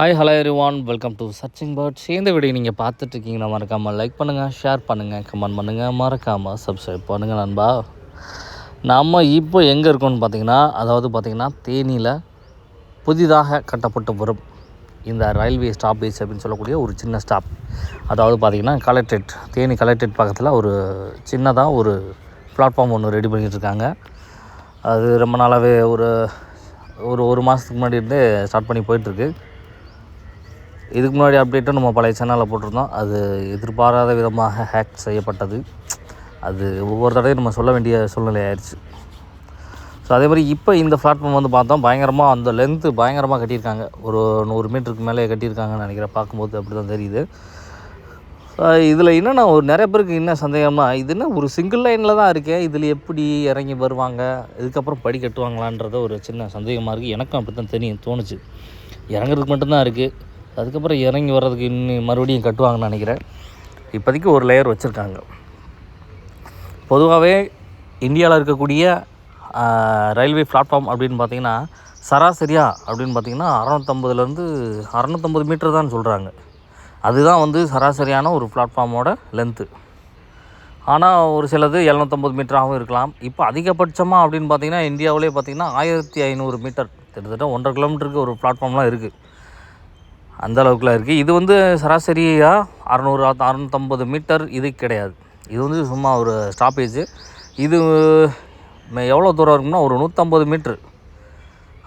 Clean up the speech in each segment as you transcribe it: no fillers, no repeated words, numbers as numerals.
Hi hello everyone, welcome to searching birds. இந்த video நீங்கள் பார்த்துட்ருக்கீங்கன்னா மறக்காமல் லைக் பண்ணுங்கள், ஷேர் பண்ணுங்கள், கமெண்ட் பண்ணுங்கள், மறக்காமல் சப்ஸ்கிரைப் பண்ணுங்கள் நண்பா. நம்ம இப்போ எங்கே இருக்கோம்னு பார்த்தீங்கன்னா தேனியில் புதிதாக கட்டப்பட்டு வரும் இந்த ரயில்வே ஸ்டாப்பேஜ் அப்படின்னு சொல்லக்கூடிய ஒரு சின்ன ஸ்டாப். அதாவது பார்த்திங்கன்னா தேனி கலெக்ட்ரேட் பக்கத்தில் ஒரு சின்னதாக ஒரு பிளாட்ஃபார்ம் ஒன்று ரெடி பண்ணிகிட்டு இருக்காங்க. அது ரொம்ப நாளாகவே ஒரு மாதத்துக்கு முன்னாடி இருந்தே ஸ்டார்ட் பண்ணி போயிட்டுருக்கு. இதுக்கு முன்னாடி அப்டேட்டும் நம்ம பழைய சேனலில் போட்டிருந்தோம். அது எதிர்பாராத விதமாக ஹேக் செய்யப்பட்டது. அது ஒவ்வொரு தடவையும் நம்ம சொல்ல வேண்டிய சூழ்நிலை ஆயிடுச்சு. ஸோ அதே மாதிரி இப்போ இந்த பிளாட்ஃபார்ம் வந்து பார்த்தோம், பயங்கரமாக அந்த லென்த்து பயங்கரமாக கட்டியிருக்காங்க. ஒரு 100 மீட்டருக்கு மேலே கட்டியிருக்காங்கன்னு நினைக்கிறேன். பார்க்கும்போது அப்படி தான் தெரியுது. இதில் என்னென்னா நிறைய பேருக்கு என்ன சந்தேகம்னா, இது என்ன ஒரு சிங்கிள் லைனில் தான் இருக்கே, இதில் எப்படி இறங்கி வருவாங்க, இதுக்கப்புறம் படி கட்டுவாங்களான்றத ஒரு சின்ன சந்தேகமாக இருக்குது. எனக்கும் அப்படி தான் தோணுச்சு. இறங்குறதுக்கு மட்டும்தான் இருக்குது, அதுக்கப்புறம் இறங்கி வர்றதுக்கு இன்னும் மறுபடியும் கட்டுவாங்கன்னு நினைக்கிறேன். இப்போதைக்கு ஒரு லேயர் வச்சுருக்காங்க. பொதுவாகவே இந்தியாவில் இருக்கக்கூடிய ரயில்வே பிளாட்ஃபார்ம் அப்படின்னு பார்த்திங்கன்னா சராசரியாக அப்படின்னு பார்த்திங்கன்னா 650 மீட்டர் தான் சொல்கிறாங்க. அதுதான் வந்து சராசரியான ஒரு பிளாட்ஃபார்மோட லென்த்து. ஆனால் ஒரு சிலது 750 மீட்டராகவும் இருக்கலாம். இப்போ அதிகபட்சமாக அப்படின்னு பார்த்திங்கன்னா இந்தியாவிலே பார்த்திங்கன்னா 1500 மீட்டர், கிட்டத்தட்ட 1.5 கிலோமீட்டருக்கு ஒரு பிளாட்ஃபார்ம்லாம் இருக்குது. அந்த அளவுக்குலாம் இருக்குது. இது வந்து சராசரியாக 650 மீட்டர் இது கிடையாது. இது வந்து சும்மா ஒரு ஸ்டாப்பேஜ். இது எவ்வளோ தூரம் இருக்கும்னா ஒரு 150 மீட்ரு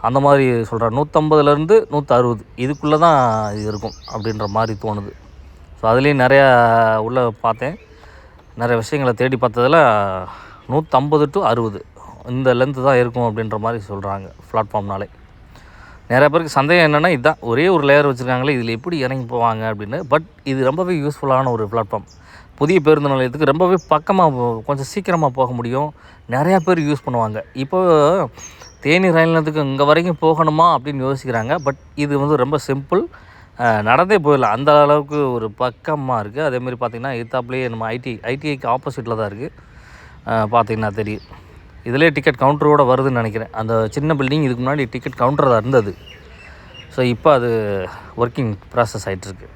அந்த மாதிரி சொல்கிறேன். 150லேருந்து 160 இதுக்குள்ளே தான் இது இருக்கும் அப்படின்ற மாதிரி தோணுது. ஸோ அதுலேயும் நிறையா உள்ளே பார்த்தேன், நிறைய விஷயங்களை தேடி பார்த்ததில் 150 to 60 இந்த லென்த்து தான் இருக்கும் அப்படின்ற மாதிரி சொல்கிறாங்க பிளாட்ஃபார்ம்னாலே. நிறைய பேருக்கு சந்தேகம் என்னென்னா, இதுதான் ஒரே ஒரு லேயர் வச்சுருக்காங்களே, இதில் எப்படி இறங்கி போவாங்க அப்படின்னு. பட் இது ரொம்பவே யூஸ்ஃபுல்லான ஒரு பிளாட்ஃபார்ம். புதிய பேருந்து நிலையத்துக்கு ரொம்பவே பக்கமாக கொஞ்சம் சீக்கிரமாக போக முடியும். நிறையா பேர் யூஸ் பண்ணுவாங்க. இப்போ தேனி ரயில் நிலையத்துக்கு இங்கே வரைக்கும் போகணுமா அப்படின்னு யோசிக்கிறாங்க. பட் இது வந்து ரொம்ப சிம்பிள், நடந்தே போயிடலாம். அந்த அளவுக்கு ஒரு பக்கமாக இருக்குது. அதேமாதிரி பார்த்திங்கன்னா எத்தாப்லேயே நம்ம ஐடிஐக்கு ஆப்போசிட்டில் தான் இருக்குது. பார்த்திங்கன்னா தெரியும், இதிலே டிக்கெட் கவுண்டரோடு வருதுன்னு நினைக்கிறேன். அந்த சின்ன பில்டிங் இதுக்கு முன்னாடி டிக்கெட் கவுண்டர் தான் இருந்தது. ஸோ இப்போ அது ஒர்க்கிங் ப்ராசஸ் ஆகிட்டுருக்கு.